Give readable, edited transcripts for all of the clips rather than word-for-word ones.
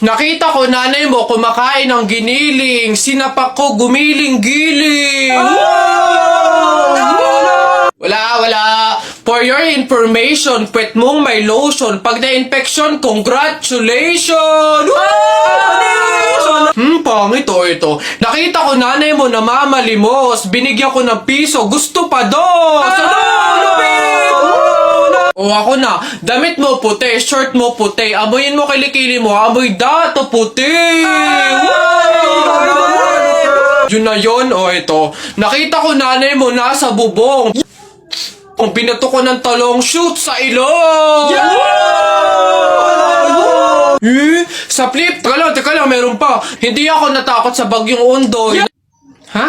Nakita ko nanay mo kumakain ng giniling. Sinapak ko gumiling-giling. Wala. For your information, pwet mong may lotion. Pag na-infection, congratulations! Pangit ito. Nakita ko nanay mo namamalimos. Binigyan ko ng piso. Gusto pa dos! O ako na, damit mo puti, shirt mo puti, amoyin mo kilikili mo, amoy dato puti! Yun na yun, o ito. Nakita ko nanay mo nasa bubong. Kung binato ko ng talong, shoot sa ilong! Sa flip, teka lang, meron pa. Hindi ako natakot sa bagyong Ondoy. Ha?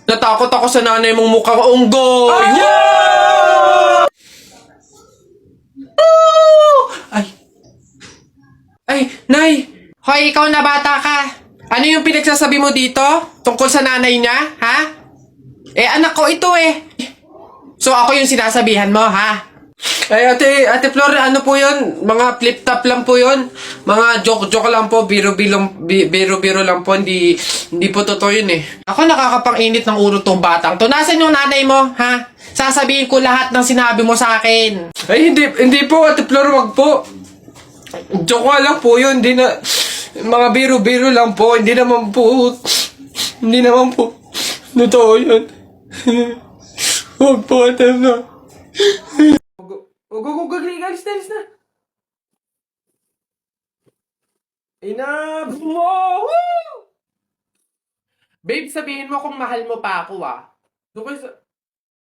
Natakot ako sa nanay mong mukhang unggoy. Ay, Nay! Hoy, ikaw na bata ka! Ano yung pinagsasabi mo dito? Tungkol sa nanay niya, ha? Anak ko ito So, ako yung sinasabihan mo, ha? Ay, Ate Flor, ano po yun? Mga flip-top lang po yun. Mga joke-joke lang po, biro-biro lang po. Hindi po totoo yun Ako nakakapang-init ng ulo tong batang to. Nasaan yung nanay mo, ha? Sasabihin ko lahat ng sinabi mo sa akin. Ay, hindi po, Ate Flor, wag po. Joke lang po yun, hindi na, mga biro-biro lang po, hindi naman po, totoo yun. Huwag po, Ate Flor. Alis na. Enough mo! Babe, sabihin mo kung mahal mo pa ako, Doon sa...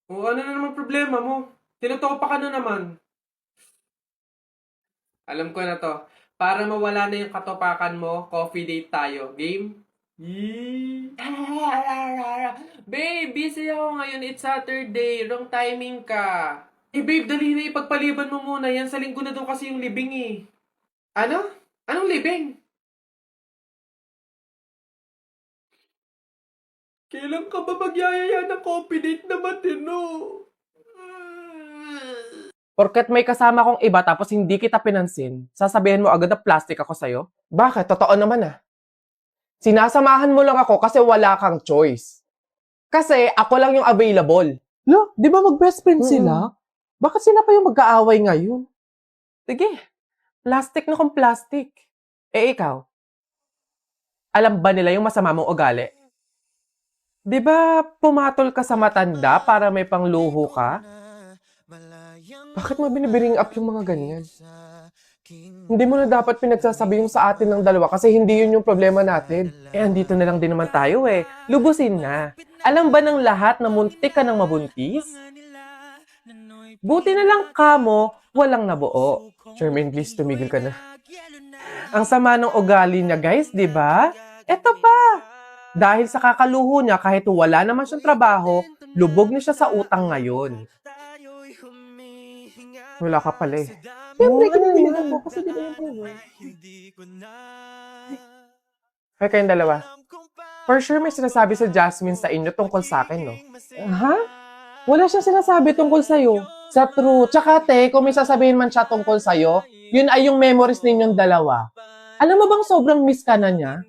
ano na naman problema mo? Tinutopa ka na naman. Alam ko na to. Para mawala na yung katopakan mo, coffee date tayo. Game? Babe, busy ako ngayon. It's Saturday. Wrong timing ka. Babe, dali na ipagpaliban mo muna. Yan sa linggo na doon kasi yung libing Ano? Anong libing? Kailan ka ba magyayaya ng coffee date na matino? Porket may kasama kong iba tapos hindi kita pinansin, sasabihin mo agad na plastic ako sa'yo? Bakit? Totoo naman Sinasamahan mo lang ako kasi wala kang choice. Kasi ako lang yung available. Lo, di ba mag-best friend sila? Bakit sila pa yung magkaaway ngayon? Sige, plastic na kung plastic. Ikaw, alam ba nila yung masama mong ugali? Di ba pumatol ka sa matanda para may pangluho ka? Bakit mo binibiring up yung mga ganyan? Hindi mo na dapat pinagsasabi yung sa atin ng dalawa kasi hindi yun yung problema natin. Andito na lang din naman tayo Lubusin na. Alam ba ng lahat na muntik ka ng mabuntis? Buti na lang kamo, walang nabuo. Charmaine, please, tumigil ka na. Ang sama ng ugali niya, guys, di ba? Eto pa. Dahil sa kakaluho niya, kahit wala naman siyang trabaho, lubog na siya sa utang ngayon. Wala ka pala Siyempre, kinibiligan ko kasi di ba yung problema? Hoy, kayong dalawa. For sure may sinasabi sa Jasmine sa inyo tungkol sa akin, no? Ha? Wala siyang sinasabi tungkol sa'yo. Sa true. Tsaka kung may sasabihin man siya tungkol sa'yo, yun ay yung memories ninyong dalawa. Alam mo bang sobrang miss ka na niya?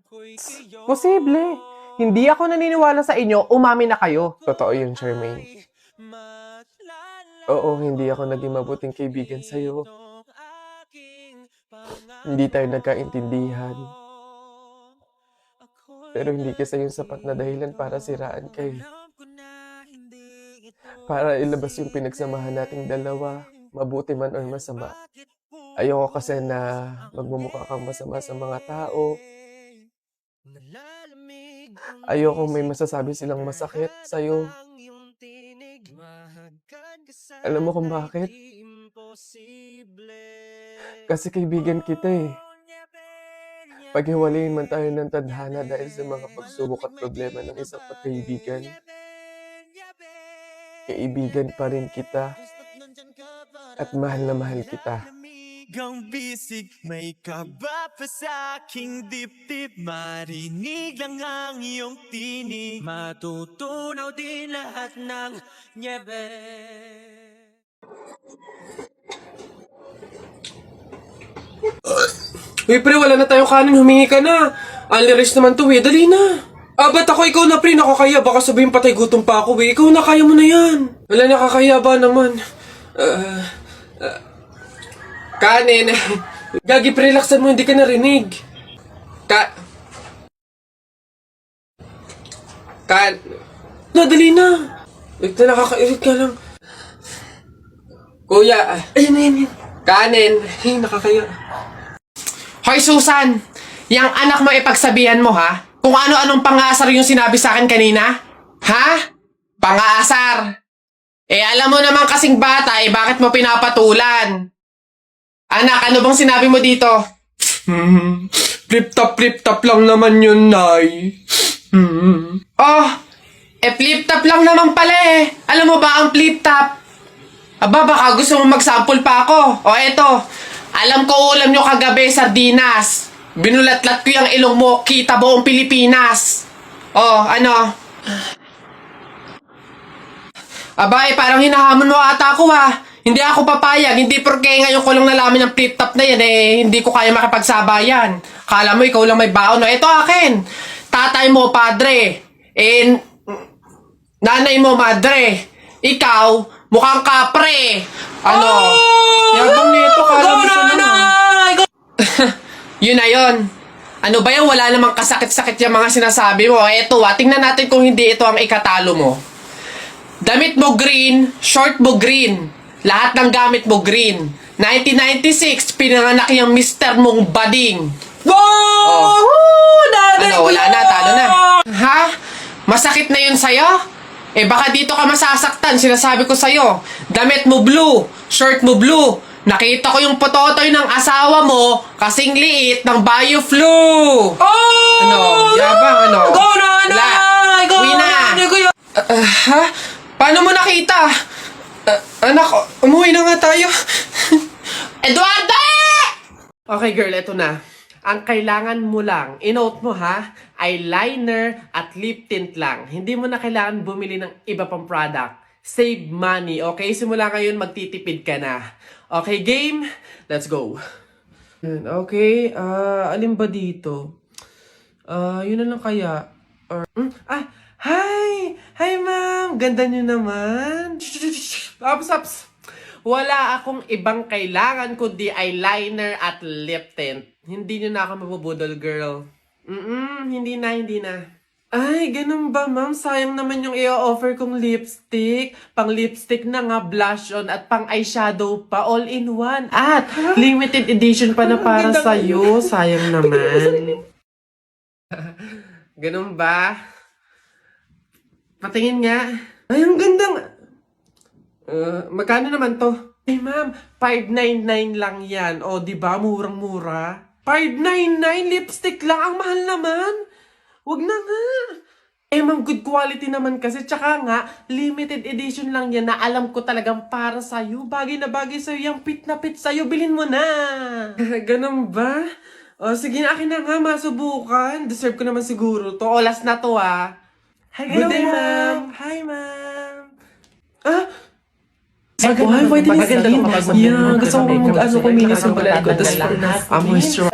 Posible. Hindi ako naniniwala sa inyo, umamin na kayo. Totoo yun, Charmaine. Oo, hindi ako naging mabuting kaibigan sa'yo. Hindi tayo nagkaintindihan. Pero hindi kasi yung sapat na dahilan para siraan kayo. Para ilabas yung pinagsamahan nating dalawa, mabuti man or masama. Ayoko kasi na magmumukha kang masama sa mga tao. Ayoko may masasabi silang masakit sa'yo. Alam mo kung bakit? Kasi kaibigan kita Paghiwalayin man tayo ng tadhana dahil sa mga pagsubok at problema ng isang pagkaibigan, kaibigan pa rin kita at mahal na mahal kita. Ang bisig, may kaba pa sa aking dibdib. Marinig lang ang iyong tinig, matutunaw din lahat ng nyebe. Uy, pre, wala na tayong kanin. Humingi ka na. Only rice naman to, eh. Dali na. Ba't ako? Ikaw na, pre. Nakakaya. Baka sabihin patay gutom pa ako, eh. Ikaw na, kaya mo na yan. Wala, nakakaya ba naman? Kanin. Gagi, pre, relaxan mo. Hindi ka narinig. Dali na. Wait na, nakakairit ka lang. Kuya. Ayun. Kanin. Ay, nakakaya. Hoy, Susan! Yang anak mo ipagsabihan mo, ha? Kung ano-anong pangaasar yung sinabi sa akin kanina? Ha? Pangaasar! Alam mo naman kasing bata, bakit mo pinapatulan? Anak, ano bang sinabi mo dito? Flip-top lang naman yun, Nay. Oh, flip-top lang naman pala eh. Alam mo ba ang flip-top? Aba, baka gusto mo mag-sample pa ako. O eto, alam ko ulam nyo kagabi, sardinas. Binulatlat ko yung ilong mo, kita buong Pilipinas. Oh, ano? Aba, parang hinahamon mo ata ako ha. Hindi ako papayag, hindi porke ngayon ko lang nalaman ng flip-top na yan hindi ko kaya makipagsabayan. Kala mo ikaw lang may baon. No, ito akin. Tatay mo, padre. Nanay mo, madre. Ikaw, mukhang kapre. Ano? Yabang nito, kala mo siya naman. Yun na yun. Ano ba yan? Wala namang kasakit-sakit yung mga sinasabi mo. Eto tingnan natin kung hindi ito ang ikatalo mo. Damit mo green, short mo green. Lahat ng gamit mo green. 1996, pinanganak yung mister mong bading. Wow! Ano, wala na, talo na. Ha? Masakit na yun sa'yo? Baka dito ka masasaktan, sinasabi ko sa'yo. Damit mo blue, shirt mo blue. Nakita ko yung pototoy ng asawa mo kasing liit ng BioFlu. Oh! Ano? Yabang, ano? Go na! Uwi na! Ha? Paano mo nakita? Anak, umuwi na nga tayo. Eduardo! Okay girl, eto na. Ang kailangan mo lang, inote mo ha, eyeliner at lip tint lang. Hindi mo na kailangan bumili ng iba pang product. Save money, okay? Simula ngayon, magtitipid ka na. Okay, game? Let's go. Okay, alin ba dito? Yun na lang kaya. Hi! Hi, ma'am! Ganda nyo naman. Ups. Wala akong ibang kailangan kundi eyeliner at lip tint. Hindi nyo na ako mabubudol, girl. Hindi na. Ay, ganun ba, ma'am? Sayang naman yung i-offer kong lipstick. Pang lipstick na nga, blush on, at pang eyeshadow pa, all in one. At limited edition pa na para sa'yo. Sayang naman. Ganun ba? Patingin nga. Ay, ang ganda nga. Magkano naman to? Ay, ma'am, 599 lang yan. O, di ba? Murang-mura. 599 lipstick lang. Ang mahal naman. Wag na nga. Ma'am, good quality naman kasi. Tsaka nga, limited edition lang yan na alam ko talagang para sa'yo. Bagay na bagay sa'yo. Yung fit na fit sa'yo. Bilhin mo na. Ganun ba? O, sige na, akin na nga. Masubukan. Deserve ko naman siguro to. O, last na to, ah. Good day, ma'am. Hi, ma'am. Why? Pwede niya skin? Yeah, gusto ko kuminis yung balat ko. Tapos moisturize.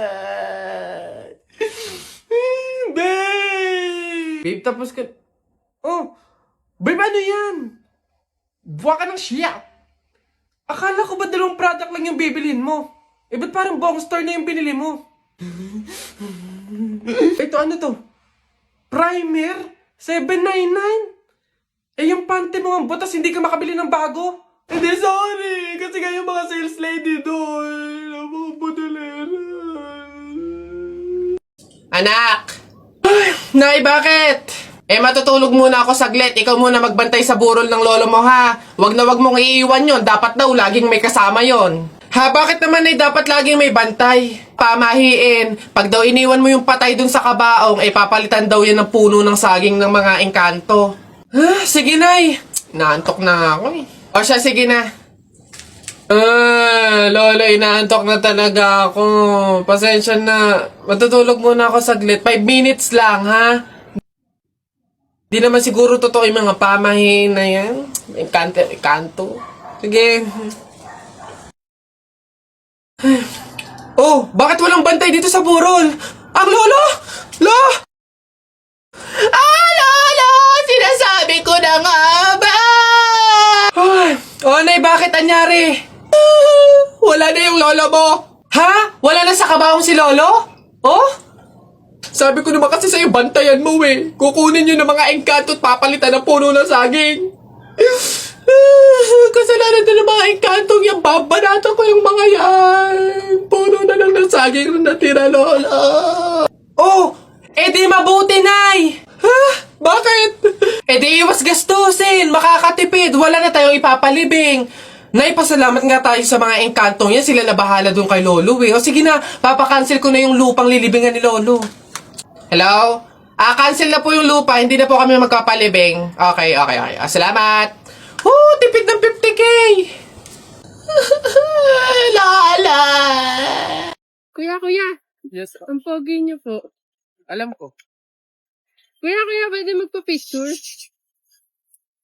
Babe, tapos ka... Oh! Babe, ano yan? Buwa ka ng siya! Akala ko ba dalawang product lang yung bibilhin mo? Ba't parang buong store na yung binili mo? Ito, ano to? Primer? $7.99? Yung panty mo ang butas, hindi ka makabili ng bago? Hindi, sorry! Kasi nga yung mga sales lady doon. Mga budalera. Anak! Nay, bakit? Matutulog muna ako saglit. Ikaw muna magbantay sa burol ng lolo mo, ha? Wag na wag mong iiwan yon. Dapat daw laging may kasama yon. Ha, bakit naman ay dapat laging may bantay? Pamahiin. Pag daw iniwan mo yung patay dun sa kabaong, papalitan daw yan ng puno ng saging ng mga engkanto. Sige, Nay. Naantok na ako eh. O siya, sige na. Lolo, inaantok na talaga ako. Pasensya na. Matutulog muna ako saglit. 5 minutes lang, ha? Di naman siguro totoo yung mga pamahiin na yan. Engkanto. Sige. Oh, bakit walang bantay dito sa burol? Ang lolo? Lo? Ah, lolo! Sinasabi ko na nga ba? Ay, oh, Nay, bakit anyari? Wala na yung lolo mo. Ha? Wala na sa kabaong si lolo? Oh? Sabi ko naman kasi sa'yo, bantayan mo eh. Kukunin nyo ng mga engkanto at papalitan ng puno ng saging. Kasalanan na ng mga engkantong yan. Babanatan ko yung mga yan. Puno na lang ng saging na natira, lola. Oh, edi mabuti, Nay. Ha? Bakit? Edi iwas gastusin. Makakatipid. Wala na tayong ipapalibing. Nay, pasalamat nga tayo sa mga engkantong yan. Sila na bahala dun kay Lolo eh. O sige na, papakancel ko na yung lupang lilibingan ni Lolo. Hello? Cancel na po yung lupa. Hindi na po kami magpapalibing. Okay. Salamat. Tipid ng 50K. Lala. Kuya, Yes, ang pogi niyo po. alam ko. Kuya, pwede magpa-picture?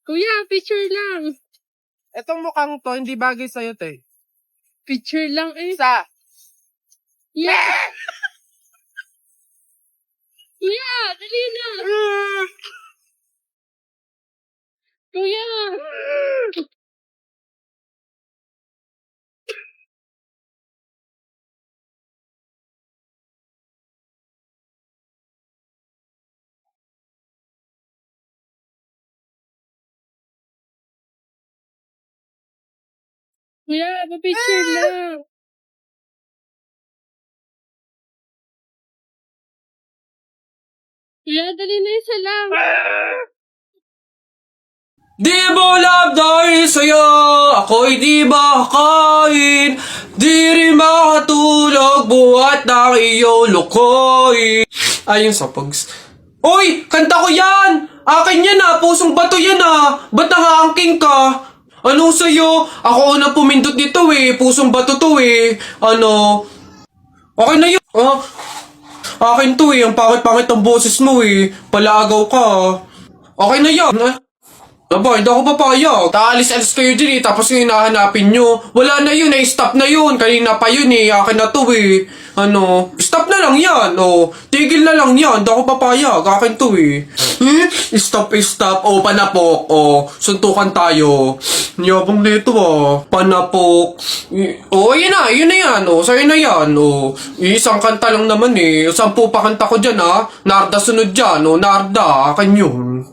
Kuya, picture lang. Etong mukhang to, hindi bagay sa'yo, te. Picture lang eh. Sa? Yeah! Kuya, dali na. Kuya. Kuya, pa-picture lang. Kuya, dali na isa lang. Di mo love dahil sa'yo, ako'y di makakain. Di rin makatulog, buhat ng iyong lukoy. Ayun sa pugs. Uy! Kanta ko yan! Akin yan ah! Pusong bato yan ah! Ba't nangaangking ka? Ano sa'yo? Ako unang pumindot dito eh. Pusong bato to eh. Ano? Okay na yun. Akin to eh. Ang pangit-pangit ang boses mo eh. Palaagaw ka. Okay na yan. Aba, hindi ako papayag. Taalis-alis kayo din eh, tapos yung hinahanapin nyo. Wala na yun eh, stop na yun. Kanina pa yun eh, akin na to eh. Ano, stop na lang yan, oh. Tigil na lang yan, hindi ako papayag. Akin to eh. Stop. Oh, panapok, oh. Suntukan tayo. Yabang nito ah. Panapok. Oh, yun na yan, oh. Sa'yo na yan, oh. Isang kanta lang naman eh. 10 pa kanta ko dyan ah. Narda sunod dyan, oh. Narda, akin yun.